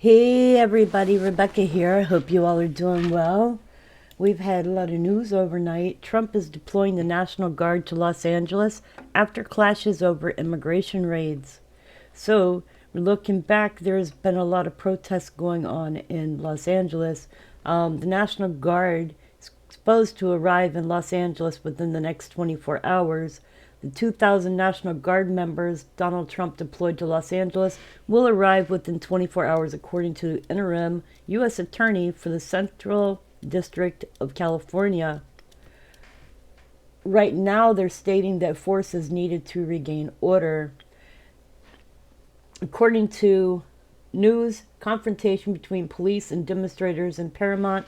Hey everybody, Rebecca here. Hope you all are doing well. We've had a lot of news overnight. Trump is deploying the National Guard to Los Angeles after clashes over immigration raids. So, looking back, there's been a lot of protests going on in Los Angeles. The National Guard is supposed to arrive in Los Angeles within the next 24 hours. The 2,000 National Guard members Donald Trump deployed to Los Angeles will arrive within 24 hours, according to interim U.S. Attorney for the Central District of California. Right now, they're stating that force is needed to regain order. According to news, confrontation between police and demonstrators in Paramount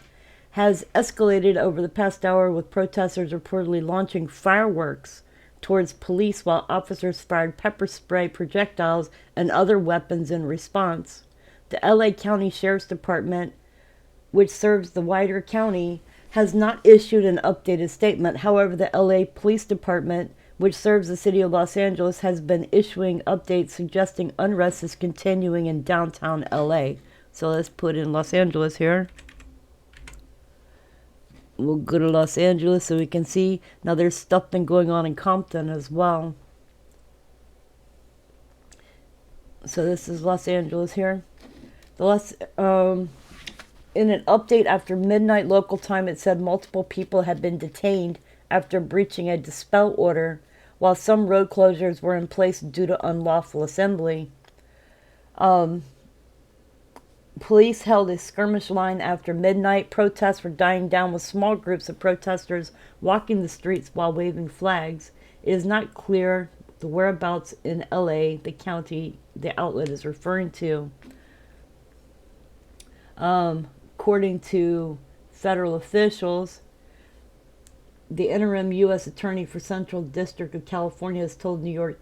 has escalated over the past hour, with protesters reportedly launching fireworks towards police while officers fired pepper spray projectiles and other weapons in response. The LA County Sheriff's Department, which serves the wider county, has not issued an updated statement. However, the LA Police Department, which serves the city of Los Angeles, has been issuing updates suggesting unrest is continuing in downtown LA. So let's put in Los Angeles here. We'll go to Los Angeles so we can see. Now there's stuff been going on in Compton as well. So this is Los Angeles here. In an update after midnight local time, it said multiple people had been detained after breaching a dispel order, while some road closures were in place due to unlawful assembly. Police held a skirmish line after midnight. Protests were dying down, with small groups of protesters walking the streets while waving flags. It is not clear the whereabouts in LA, the county the outlet is referring to. According to federal officials, the interim U.S. Attorney for Central District of California has told New York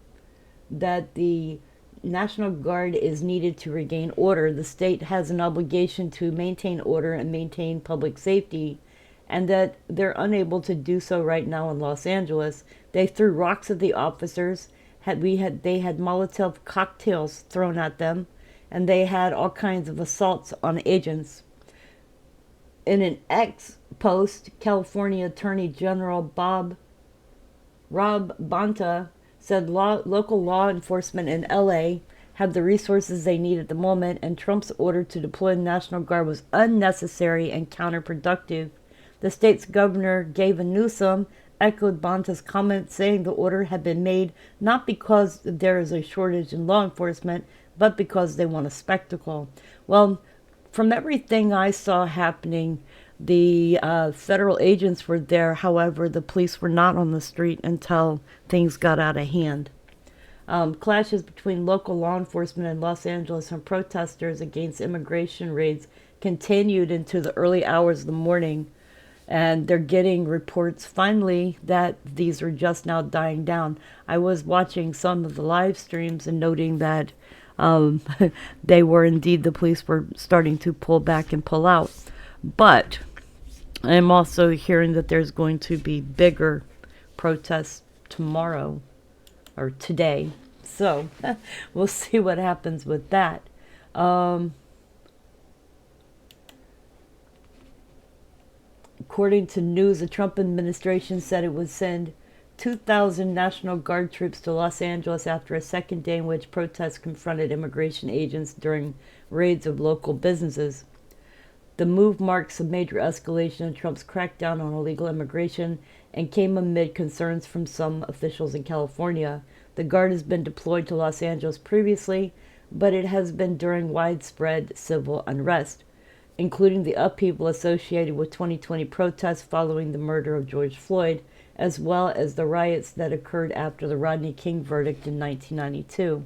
that the National Guard is needed to regain order. The state has an obligation to maintain order and maintain public safety, and that they're unable to do so right now in Los Angeles. They threw rocks at the officers. They had Molotov cocktails thrown at them, and they had all kinds of assaults on agents. In an X post, California Attorney General Rob Bonta said local law enforcement in LA have the resources they need at the moment, and Trump's order to deploy the National Guard was unnecessary and counterproductive. The state's governor, Gavin Newsom, echoed Bonta's comments, saying the order had been made not because there is a shortage in law enforcement, but because they want a spectacle. Well, from everything I saw happening, the federal agents were there. However, the police were not on the street until things got out of hand. Clashes between local law enforcement in Los Angeles and protesters against immigration raids continued into the early hours of the morning, and they're getting reports finally that these are just now dying down. I was watching some of the live streams and noting that they were indeed, the police were starting to pull back and pull out. But I'm also hearing that there's going to be bigger protests tomorrow or today. So we'll see what happens with that. According to news, the Trump administration said it would send 2,000 National Guard troops to Los Angeles after a second day in which protests confronted immigration agents during raids of local businesses. The move marks a major escalation in Trump's crackdown on illegal immigration and came amid concerns from some officials in California. The Guard has been deployed to Los Angeles previously, but it has been during widespread civil unrest, including the upheaval associated with 2020 protests following the murder of George Floyd, as well as the riots that occurred after the Rodney King verdict in 1992.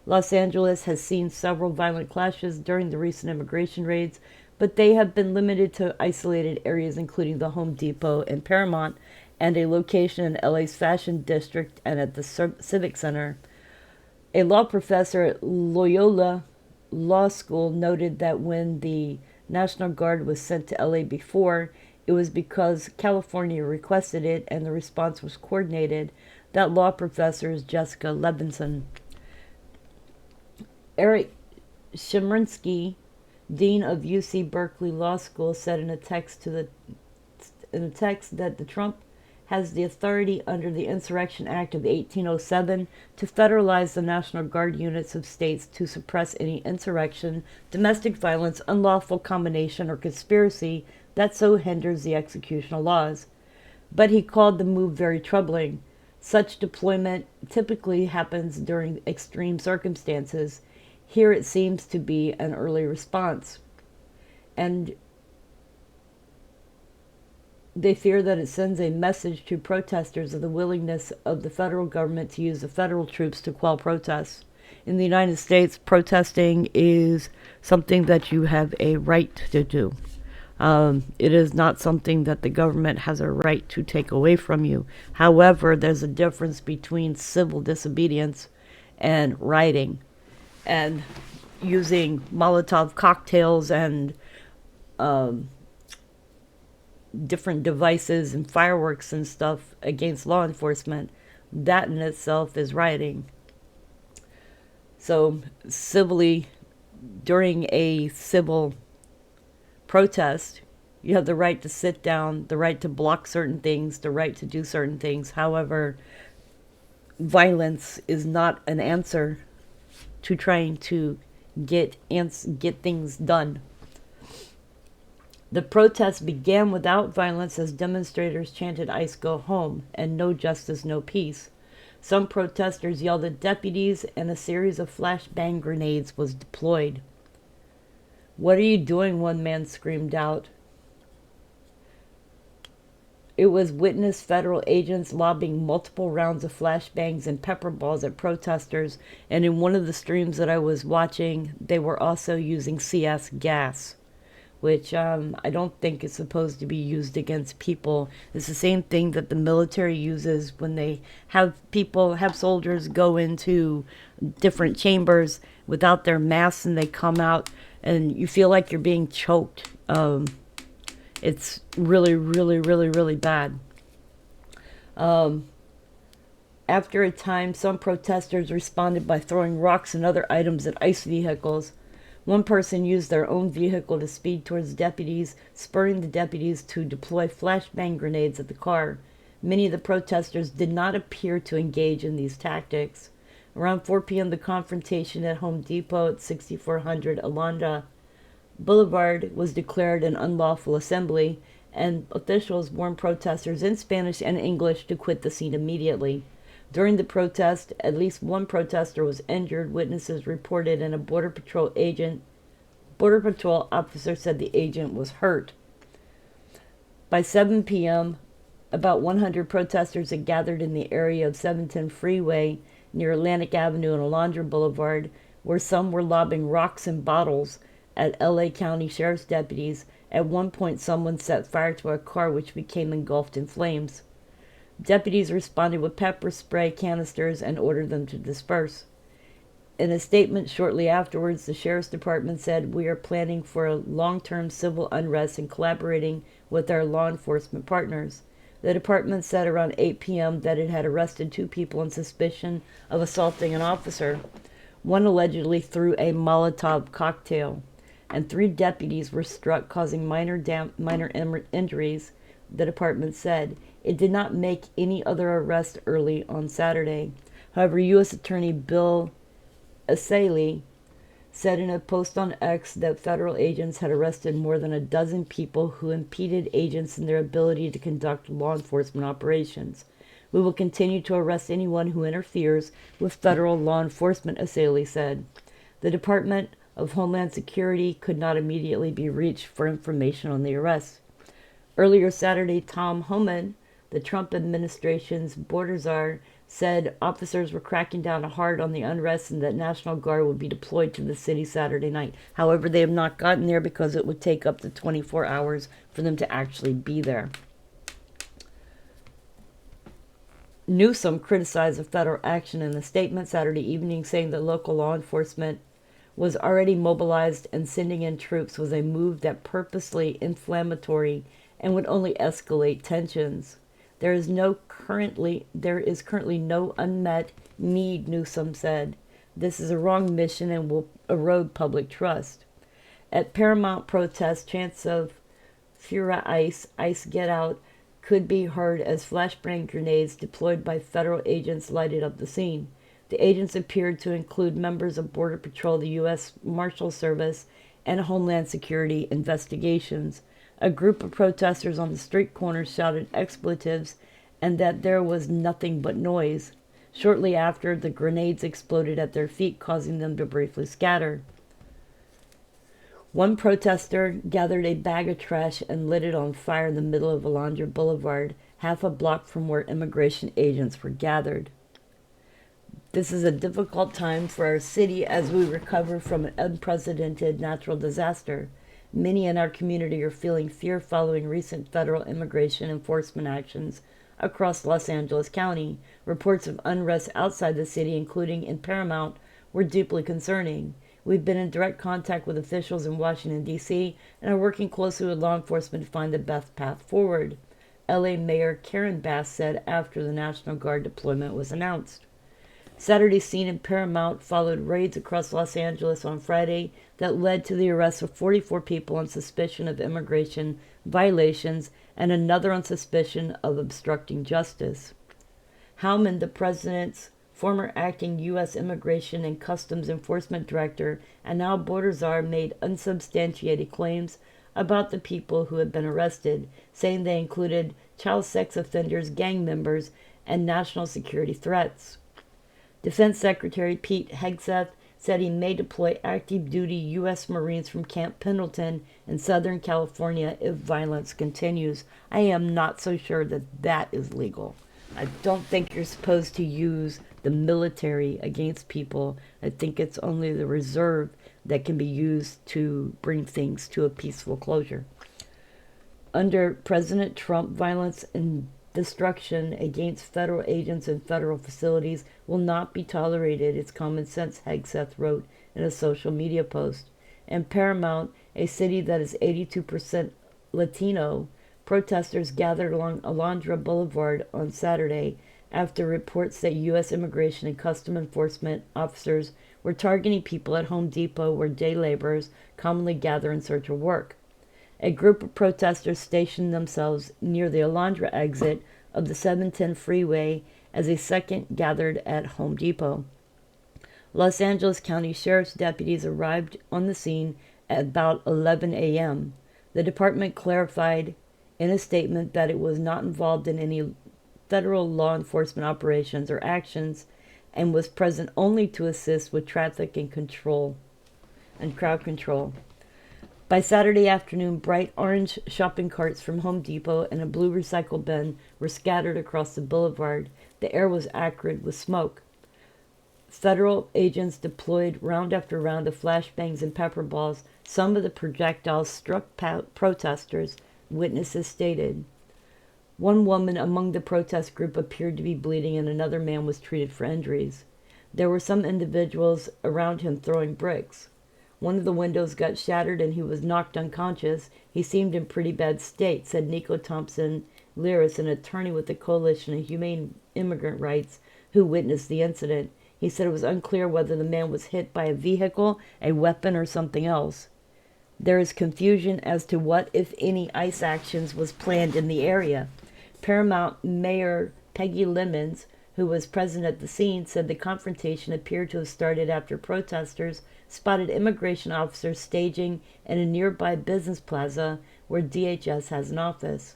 Los Angeles has seen several violent clashes during the recent immigration raids, but they have been limited to isolated areas, including the Home Depot and Paramount, and a location in LA's Fashion District and at the Civic Center. A law professor at Loyola Law School noted that when the National Guard was sent to LA before, it was because California requested it and the response was coordinated. That law professor is Jessica Levinson. Eric Chemerinsky, dean of UC Berkeley Law School, said in a text that the Trump has the authority under the Insurrection Act of 1807 to federalize the National Guard units of states to suppress any insurrection, domestic violence, unlawful combination, or conspiracy that so hinders the execution of laws. But he called the move very troubling. Such deployment typically happens during extreme circumstances. Here it seems to be an early response. And they fear that it sends a message to protesters of the willingness of the federal government to use the federal troops to quell protests. In the United States, protesting is something that you have a right to do. It is not something that the government has a right to take away from you. However, there's a difference between civil disobedience and rioting and using Molotov cocktails and different devices and fireworks and stuff against law enforcement. That in itself is rioting. So civilly, during a civil protest, you have the right to sit down, the right to block certain things, the right to do certain things. However, violence is not an answer to trying to get things done. The protest began without violence as demonstrators chanted "ICE go home" and "No justice, no peace." Some protesters yelled at deputies and a series of flashbang grenades was deployed. "What are you doing?" one man screamed out. It was witnessed federal agents lobbing multiple rounds of flashbangs and pepper balls at protesters, and in one of the streams that I was watching, they were also using CS gas, which I don't think is supposed to be used against people. It's the same thing that the military uses when they have soldiers go into different chambers without their masks and they come out and you feel like you're being choked. It's really, really, really, really bad. After a time, some protesters responded by throwing rocks and other items at ICE vehicles. One person used their own vehicle to speed towards deputies, spurring the deputies to deploy flashbang grenades at the car. Many of the protesters did not appear to engage in these tactics. Around 4 p.m., the confrontation at Home Depot at 6400 Alondra Boulevard was declared an unlawful assembly, and officials warned protesters in Spanish and English to quit the scene immediately. During the protest, at least one protester was injured, witnesses reported, and a Border Patrol officer said the agent was hurt. By 7 p.m., about 100 protesters had gathered in the area of 710 Freeway near Atlantic Avenue and Alondra Boulevard, where some were lobbing rocks and bottles at LA County Sheriff's deputies. At one point, someone set fire to a car which became engulfed in flames. Deputies responded with pepper spray canisters and ordered them to disperse. In a statement shortly afterwards, the Sheriff's Department said, "We are planning for a long-term civil unrest and collaborating with our law enforcement partners." The department said around 8 p.m. that it had arrested 2 people on suspicion of assaulting an officer. One allegedly threw a Molotov cocktail, and 3 deputies were struck, causing minor injuries, the department said. It did not make any other arrests early on Saturday. However, U.S. Attorney Bill Essayli said in a post on X that federal agents had arrested more than a dozen people who impeded agents in their ability to conduct law enforcement operations. "We will continue to arrest anyone who interferes with federal law enforcement," Essayli said. The Department of Homeland Security could not immediately be reached for information on the arrest. Earlier Saturday, Tom Homan, the Trump administration's border czar, said officers were cracking down hard on the unrest and that National Guard would be deployed to the city Saturday night. However, they have not gotten there because it would take up to 24 hours for them to actually be there. Newsom criticized the federal action in a statement Saturday evening, saying that local law enforcement was already mobilized and sending in troops was a move that purposely inflammatory and would only escalate tensions. There is currently no unmet need," Newsom said. "This is a wrong mission and will erode public trust." At Paramount protests, chants of Fura Ice, Ice Get Out could be heard as flashbang grenades deployed by federal agents lighted up the scene. The agents appeared to include members of Border Patrol, the U.S. Marshal Service, and Homeland Security investigations. A group of protesters on the street corners shouted expletives and that there was nothing but noise. Shortly after, the grenades exploded at their feet, causing them to briefly scatter. One protester gathered a bag of trash and lit it on fire in the middle of Alondra Boulevard, half a block from where immigration agents were gathered. This is a difficult time for our city as we recover from an unprecedented natural disaster. Many in our community are feeling fear following recent federal immigration enforcement actions across Los Angeles County. Reports of unrest outside the city, including in Paramount, were deeply concerning. We've been in direct contact with officials in Washington, D.C., and are working closely with law enforcement to find the best path forward, LA Mayor Karen Bass said after the National Guard deployment was announced. Saturday's scene in Paramount followed raids across Los Angeles on Friday that led to the arrest of 44 people on suspicion of immigration violations and another on suspicion of obstructing justice. Howman, the president's former acting U.S. Immigration and Customs Enforcement Director and now border czar, made unsubstantiated claims about the people who had been arrested, saying they included child sex offenders, gang members, and national security threats. Defense Secretary Pete Hegseth said he may deploy active-duty U.S. Marines from Camp Pendleton in Southern California if violence continues. I am not so sure that that is legal. I don't think you're supposed to use the military against people. I think it's only the reserve that can be used to bring things to a peaceful closure. Under President Trump, violence and destruction against federal agents and federal facilities will not be tolerated, it's common sense, Hegseth wrote in a social media post. In Paramount, a city that is 82% Latino, protesters gathered along Alondra Boulevard on Saturday after reports that U.S. Immigration and Customs Enforcement officers were targeting people at Home Depot, where day laborers commonly gather in search of work. A group of protesters stationed themselves near the Alondra exit of the 710 freeway as a second gathered at Home Depot. Los Angeles County Sheriff's deputies arrived on the scene at about 11 a.m. The department clarified in a statement that it was not involved in any federal law enforcement operations or actions and was present only to assist with traffic and crowd control. By Saturday afternoon, bright orange shopping carts from Home Depot and a blue recycle bin were scattered across the boulevard. The air was acrid with smoke. Federal agents deployed round after round of flashbangs and pepper balls. Some of the projectiles struck protesters, witnesses stated. One woman among the protest group appeared to be bleeding, and another man was treated for injuries. There were some individuals around him throwing bricks. One of the windows got shattered and he was knocked unconscious. He seemed in pretty bad state, said Nico Thompson Lyris, an attorney with the Coalition of Humane Immigrant Rights, who witnessed the incident. He said it was unclear whether the man was hit by a vehicle, a weapon, or something else. There is confusion as to what, if any, ICE actions was planned in the area. Paramount Mayor Peggy Lemons, who was present at the scene, said the confrontation appeared to have started after protesters spotted immigration officers staging in a nearby business plaza where DHS has an office.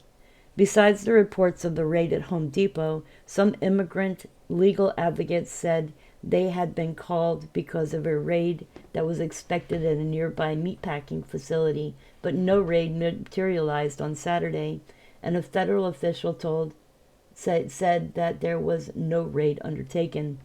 Besides the reports of the raid at Home Depot, some immigrant legal advocates said they had been called because of a raid that was expected at a nearby meatpacking facility, but no raid materialized on Saturday, and a federal official said that there was no raid undertaken.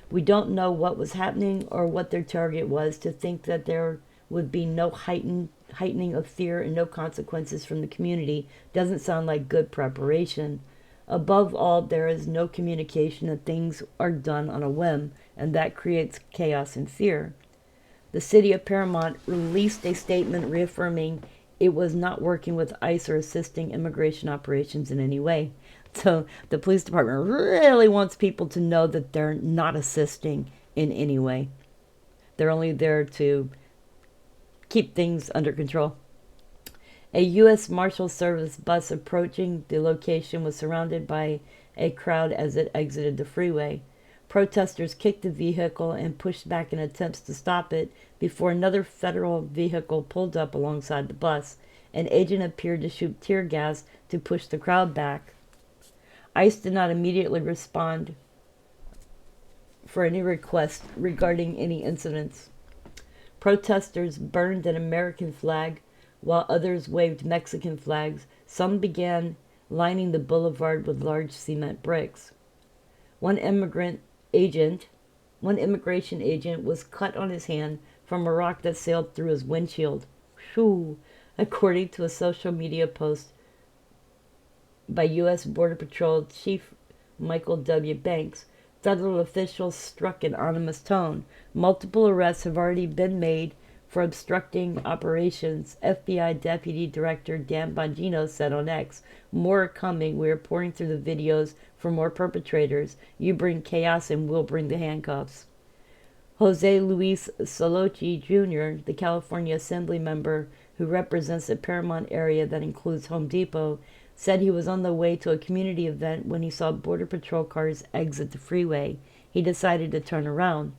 We don't know what was happening or what their target was. To think that there would be no heightening of fear and no consequences from the community doesn't sound like good preparation. Above all, there is no communication, and things are done on a whim, and that creates chaos and fear. The city of Paramount released a statement reaffirming it was not working with ICE or assisting immigration operations in any way. So the police department really wants people to know that they're not assisting in any way. They're only there to keep things under control. A U.S. Marshal Service bus approaching the location was surrounded by a crowd as it exited the freeway. Protesters kicked the vehicle and pushed back in attempts to stop it before another federal vehicle pulled up alongside the bus. An agent appeared to shoot tear gas to push the crowd back. ICE did not immediately respond for any request regarding any incidents. Protesters burned an American flag while others waved Mexican flags. Some began lining the boulevard with large cement bricks. One immigration agent was cut on his hand from a rock that sailed through his windshield. Whew. According to a social media post by U.S. Border Patrol Chief Michael W. Banks, federal officials struck an ominous tone. Multiple arrests have already been made for obstructing operations, FBI Deputy Director Dan Bongino said on X. More are coming. We are pouring through the videos for more perpetrators. You bring chaos and we'll bring the handcuffs. Jose Luis Solochi Jr., the California Assembly member who represents the Paramount area that includes Home Depot, said he was on the way to a community event when he saw Border Patrol cars exit the freeway. He decided to turn around.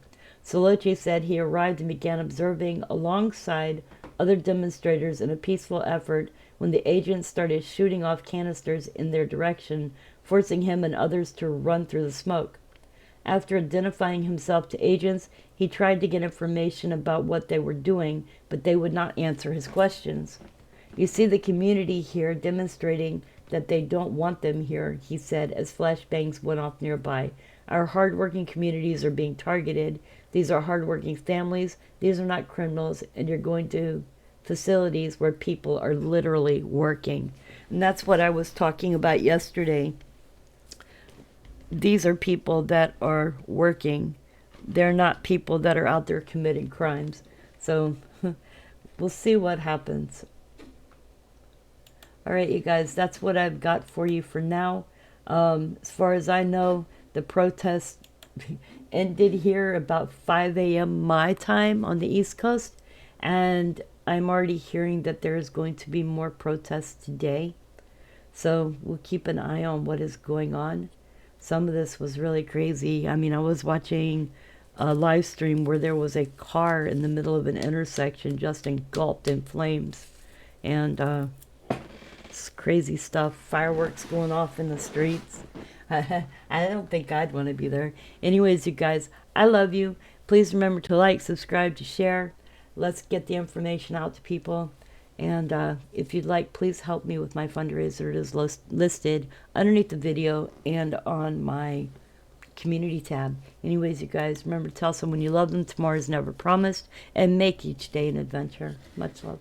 Solochi said he arrived and began observing alongside other demonstrators in a peaceful effort when the agents started shooting off canisters in their direction, forcing him and others to run through the smoke. After identifying himself to agents, he tried to get information about what they were doing, but they would not answer his questions. You see the community here demonstrating that they don't want them here, he said as flashbangs went off nearby. Our hardworking communities are being targeted. These are hardworking families. These are not criminals, and you're going to facilities where people are literally working. And that's what I was talking about yesterday. These are people that are working. They're not people that are out there committing crimes. So we'll see what happens. All right, you guys, that's what I've got for you for now. As far as I know, the protest ended here about 5 a.m. my time on the East Coast, and I'm already hearing that there is going to be more protests today. So we'll keep an eye on what is going on. Some of this was really crazy. I mean, I was watching a live stream where there was a car in the middle of an intersection just engulfed in flames. And it's crazy stuff. Fireworks going off in the streets. I don't think I'd want to be there. Anyways, you guys, I love you. Please remember to like, subscribe, to share. Let's get the information out to people. And if you'd like, please help me with my fundraiser. It is listed underneath the video and on my community tab. Anyways, you guys, remember to tell someone you love them. Tomorrow is never promised. And make each day an adventure. Much love.